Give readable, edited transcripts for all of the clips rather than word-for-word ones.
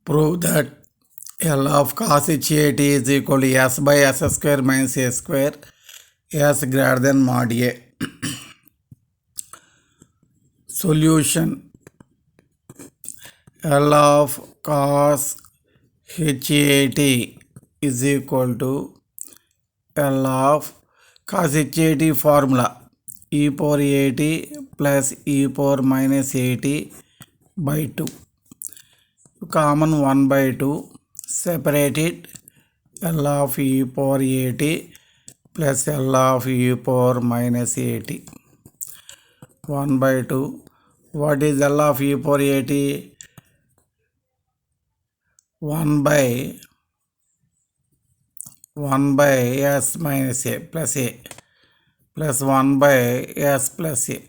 Prove that L of cos HAT is equal to S by S square minus A square, S greater than mod A. Solution: L of cos HAT is equal to L of cos HAT formula e power AT plus e power minus AT by 2. Common 1 by 2, separate it, L of e power AT plus L of e power minus AT. 1 by 2. What is L of e power AT? 1 by S minus A plus 1 by S plus A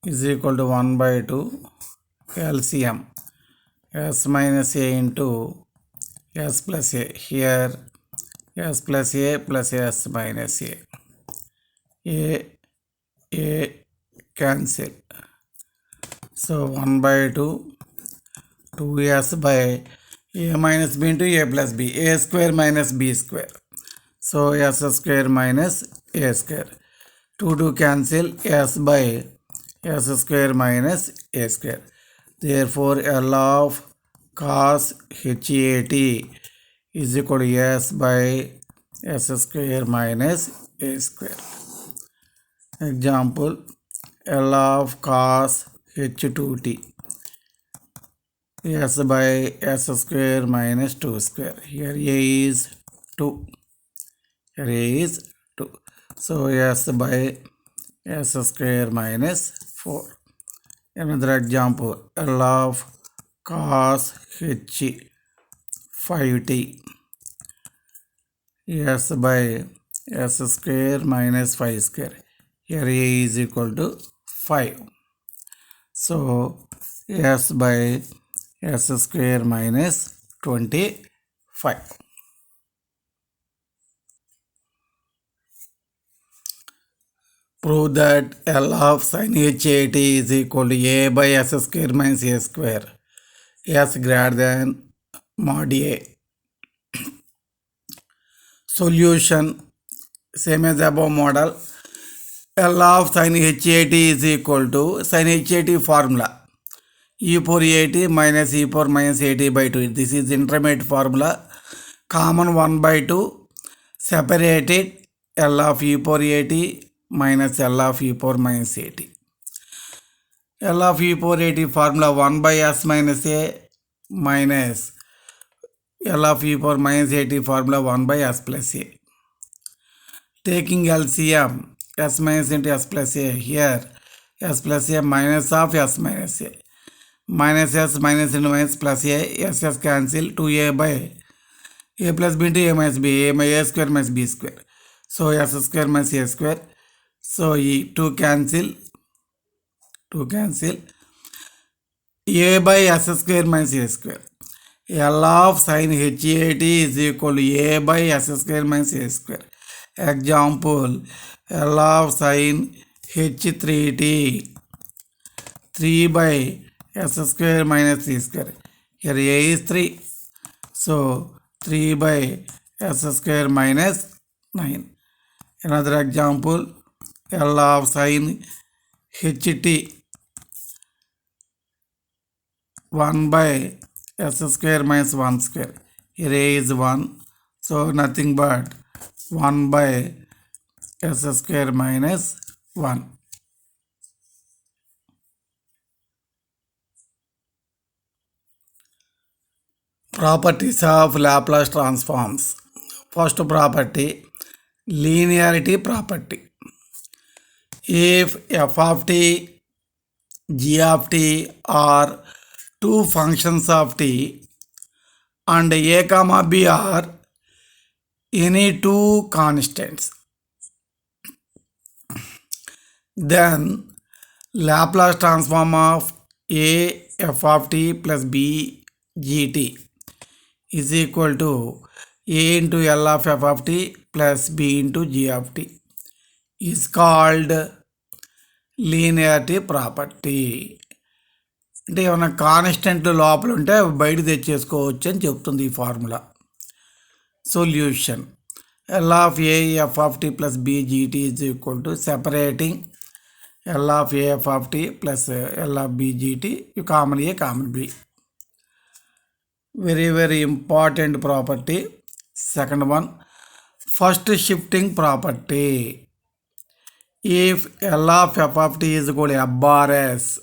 is equal to 1 by 2 LCM S minus A into S plus A. Here S plus A plus S minus A. A cancel. So 1 by 2, 2S by A minus B into A plus B. A square minus B square. So S square minus A square. 2 cancel, S by S square minus A square. Therefore L of cos HAT is equal to S by S square minus A square. Example: L of cos H2T, S by S square minus 2 square. Here A is 2. Here A is 2. So S by S square minus 4. Another example: L of cos H 5T, S by S square minus 5 square. Here A is equal to 5. So S by S square minus 25. Prove that L of sin HAT is equal to A by S square minus A square, S greater than mod A. Solution: same as above model. L of sin HAT is equal to sin HAT formula e power AT minus e power minus AT by 2. This is intermediate formula. Common 1 by 2, separated, L of e power AT minus L of e power minus AT. L of e power AT formula 1 by S minus A minus L of e power minus AT formula 1 by S plus A. Taking LCM, S minus into S plus A, here S plus A minus of S minus A. Minus S minus into minus plus A, S cancel, 2A by A plus B into A minus B, A square minus B square. So S square minus A square. So 2 cancel, A by S square minus A square. L of sin HAT is equal to A by S square minus A square. Example: L of sin H3T, 3 by S square minus C square. Here A is 3. So 3 by S square minus 9. Another example: L of sin HT, 1 by S square minus 1 square. Here A is 1. So nothing but 1 by S square minus 1. Properties of Laplace transforms. First property, linearity property. If f of t, g of t are two functions of t and a comma b are any two constants, then Laplace transform of a f of t plus b gt is equal to a into L of f of t plus b into g of t is called linearity property. అంటే ఏమైనా కాన్స్టెంట్లు లోపల ఉంటే అవి బయట తెచ్చేసుకోవచ్చు అని చెప్తుంది ఈ formula. Solution L of A f of t plus B gt is equal to separating L of A f of t plus L of B gt, you common A common B. Very very important property. Second one, first shifting property. If L of f of t is equal to f bar s,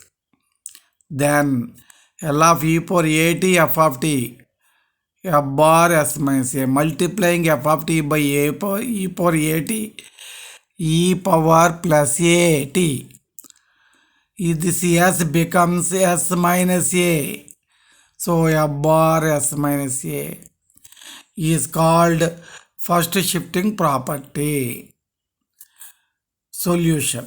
then L of e power at f of t f bar s minus a multiplying f of t by e power at e power plus a t. This s becomes s minus a. So f bar s minus a is called first shifting property. Solution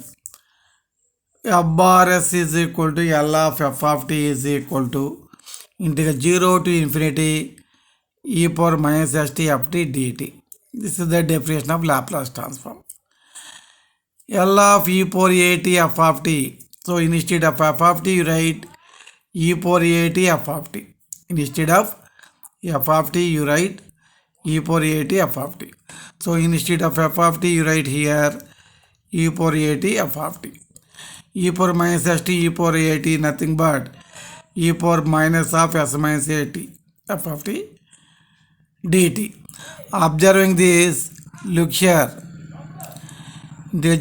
f bar s is equal to L of f of t is equal to integral 0 to infinity e power minus st of t dt. This is the definition of Laplace transform. L of e power at f of t. So instead of f of t, you write e power at f of t. Instead of f of t, you write e power at f of t. So instead of f of t, you write here e power at f of t. E power minus st e power at nothing but e power minus of s minus at f of t dt. Observing this, look here. The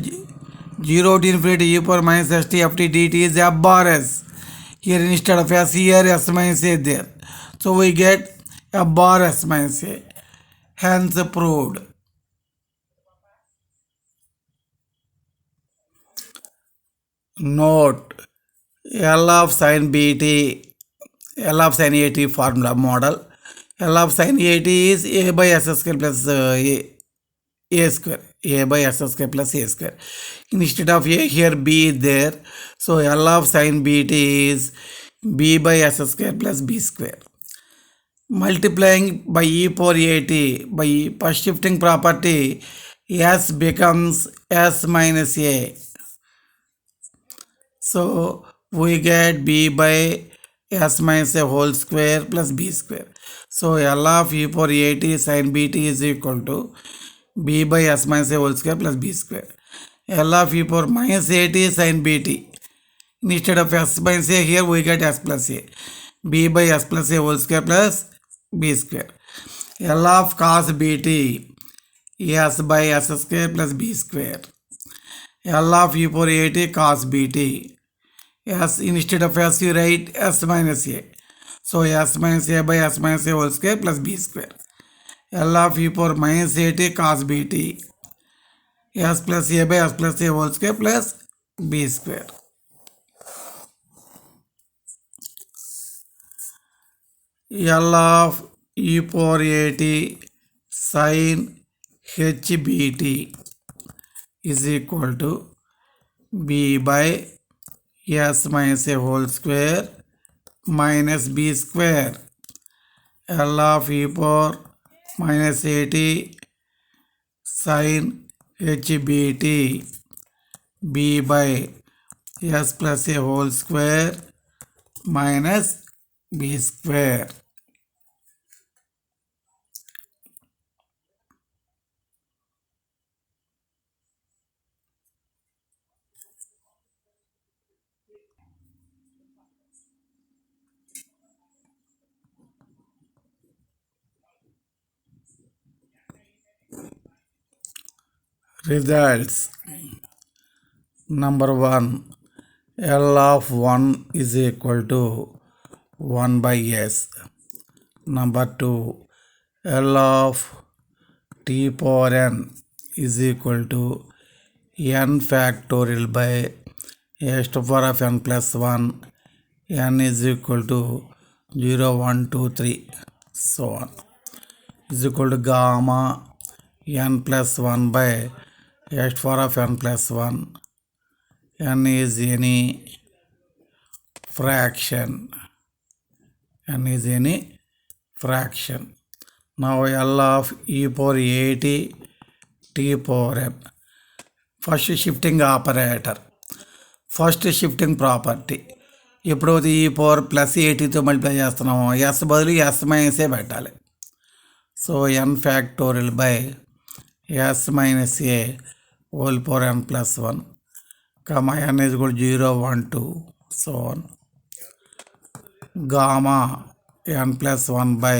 0 to infinity e power minus st of t dt is f bar s. Here instead of s, here s minus a there. So we get f bar s minus a. Hence proved. Note L of sin bt, L of sin at formula model. L of sin at is a by s square plus a square. A by s square plus a square. Instead of a, here b is there. So L of sin bt is b by s square plus b square. Multiplying by e power at by first shifting property, s becomes s minus a. So we get b by s minus a whole square plus b square. So L of e power at sin bt is equal to b by s minus a whole square plus b square. L of e power minus at sin bt. Instead of s minus a, here we get s plus a. b by s plus a whole square plus b square. L of cos bt, s by s square plus b square. L of e power at cos bt. S instead of s, you write s minus a. So s minus a by s minus a whole square plus b square. L of e power minus at cos bt. S plus a by s plus a whole square plus b square. L of e power at sin hbt is equal to b by s minus a whole square minus b square. L of e power minus at sin hbt b by s plus a whole square minus b square. Results. Number 1, L of 1 is equal to 1 by s. Number 2, L of t power n is equal to n factorial by s to the power of n plus 1. N is equal to 0, 1, 2, 3, so on. Is equal to gamma n plus 1 by s to the power of n plus 1. N is any fraction. N is any fraction. Now L of e power at t power n. First shifting operator. First shifting property. ఎప్పుడైతే ఈ power plus ఏటీతో multiply చేస్తున్నామో s బదులు s మైనసే పెట్టాలి. So n factorial by s minus a whole power n plus 1 comma n is కూడా 0 1 2 so on gamma n plus 1 by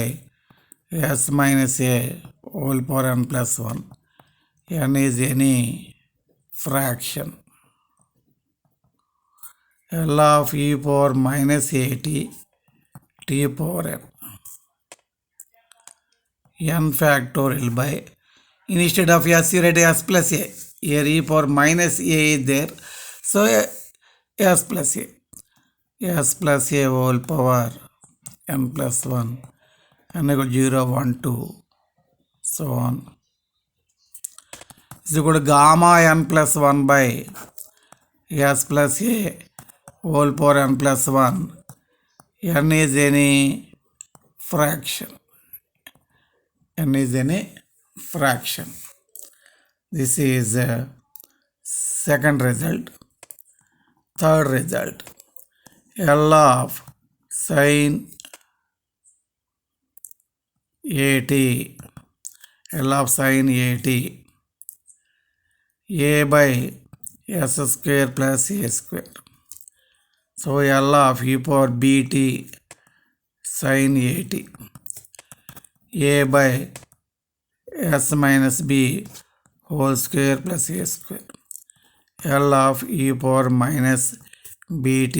s minus a whole power n plus 1 n is any fraction L of e power minus at t power n factorial by, instead of s you write s plus a, here e power minus a is there, so s plus a whole power n plus 1 n equal 0 1 2 so on is equal to gamma n plus 1 by s plus a whole power n plus 1 n is any fraction. N is any fraction. This is second result. Third result, L of sin at, L of sin at a by s square plus a square. So L of e power bt sin at a by s minus b whole square plus a square. L of e power minus bt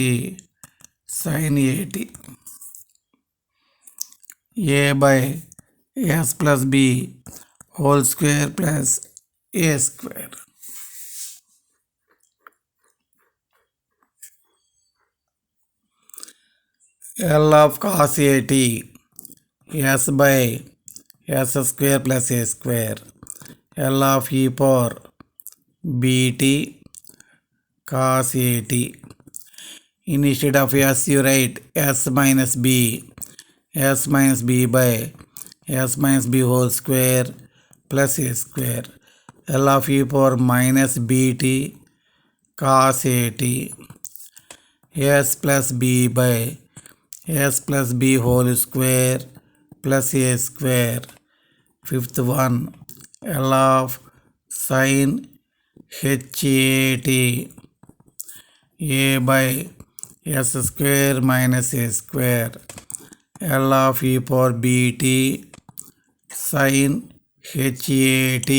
sin at a by s plus b whole square plus a square. L of cos at s by s square plus a square. L of e power bt cos at, instead of s you write s minus b by s minus b whole square plus a square. L of e power minus bt cos at s plus b by s plus b whole square plus a square. Fifth one, L of sin hat a by s square minus a square. L of e power bt sin hat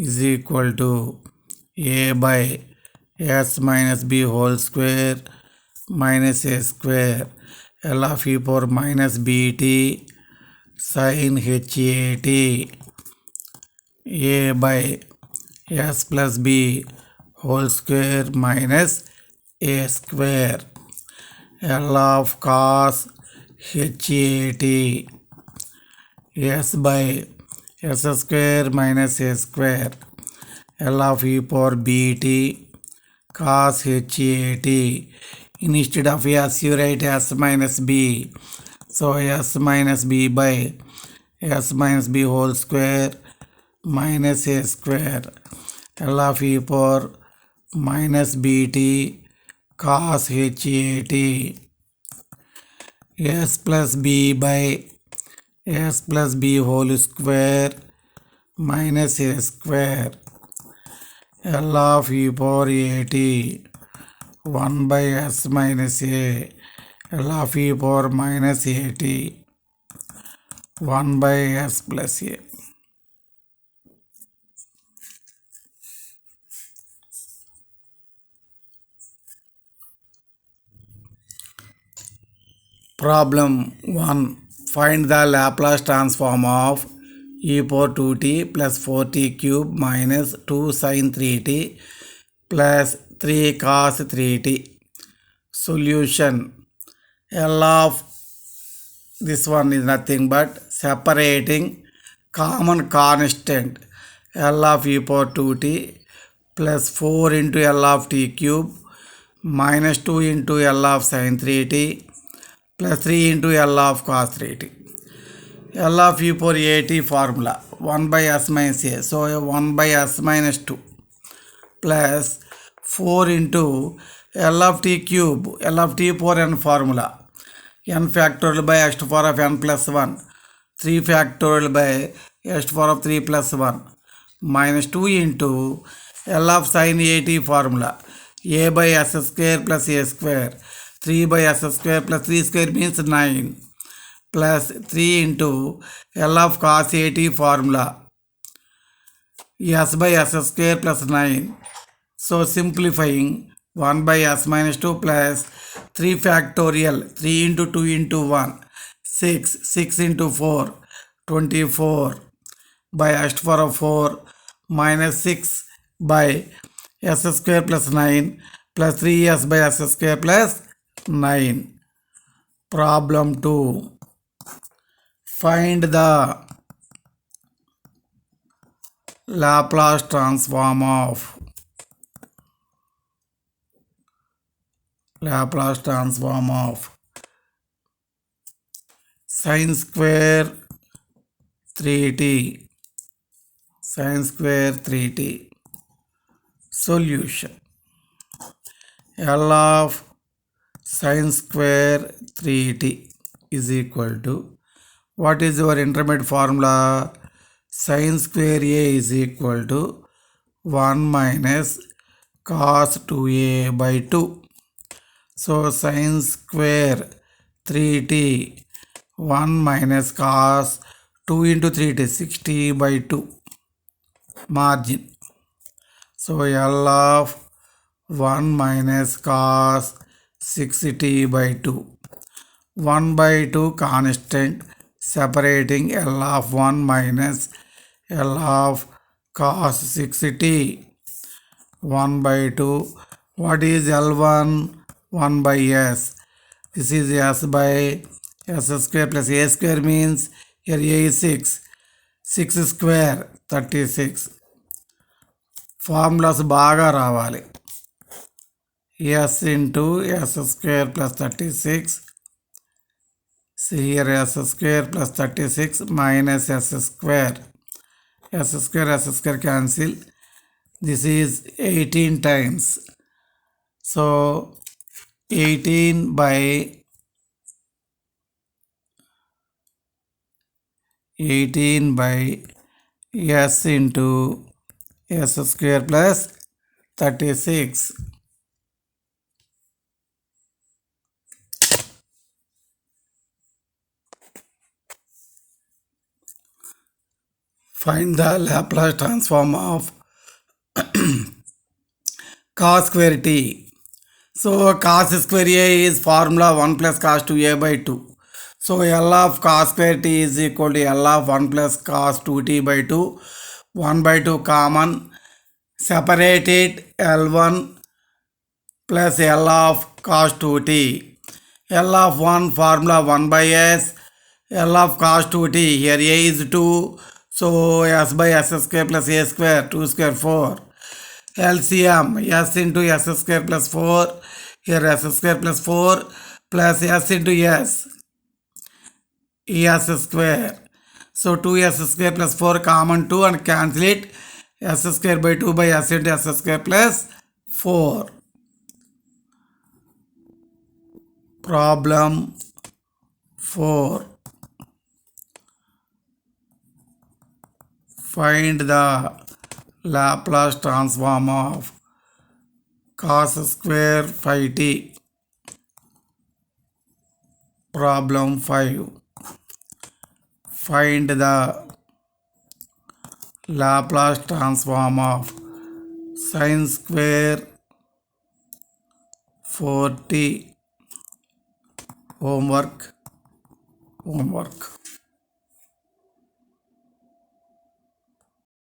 is equal to a by s minus b whole square minus a square. L of e power minus bt sin hat a by s plus b whole square minus a square. L of cos hat s by s square minus a square. L of e power bt cos hat, instead of s you write s minus b, so s minus b by s minus b whole square minus a square. L of e power minus bt cos hat s plus b by s plus b whole square minus a square. L of e power at 1 by s minus a. L of e power minus at 1 by s plus a. Problem 1. Find the Laplace transform of e power 2t plus 4t cube minus 2 sin 3t plus 3 cos 3t. Solution. L of this one is nothing but separating common constant L of e power 2t plus 4 into L of t cube minus 2 into L of sin 3t plus 3 into L of cos 3t. L of e power at formula 1 by s minus a, so 1 by s minus 2 plus 4 into L of t cube, L of t power n formula, n factorial by x to the power of n plus 1, 3 factorial by x to the power of 3 plus 1, minus 2 into L of sin at formula, a by s square plus a square, 3 by s square plus 3 square means 9, plus 3 into L of cos at formula, s by s square plus 9. So simplifying, 1 by s minus 2 plus 3 factorial, 3 into 2 into 1, 6, 6 into 4, 24 by s to the power of 4 minus 6 by s square plus 9 plus 3s by s square plus 9. Problem 2. Find the Laplace transform of sin square 3t. Solution. L of sin square 3t is equal to, what is your intermediate formula? Sin square a is equal to 1 minus cos 2a by 2. So sin square 3t, 1 minus cos 2 into 3t, 60 by 2 margin. So L of 1 minus cos 6t by 2. 1 by 2 constant, separating L of 1 minus L of cos 6t. 1 by 2. What is L1? 1 by s. This is s by s square plus a square means here a is 6. 6 square 36. Formulas బాగా రావాలి. s into s square plus 36. See here s square plus 36 minus s square. S square cancel. This is 18 times. So 18 by s into s square plus 36. Find the Laplace transform of cos square t. So cos square a is formula 1 plus cos 2a by 2. So L of cos square t is equal to L of 1 plus cos 2t by 2. 1 by 2 common. Separate it, L1 plus L of cos 2t. L of 1 formula 1 by s. L of cos 2t, here a is 2. So s by s square plus a square, 2 square 4. LCM, s into s square plus 4. Here s square plus 4 plus s into s. s square. So 2s square plus 4 common 2 and cancel it. S square by 2 by s into s square plus 4. Problem 4. Find the Laplace transform of cos square phi t. Problem 5. Find the Laplace transform of sin square 4t. Homework.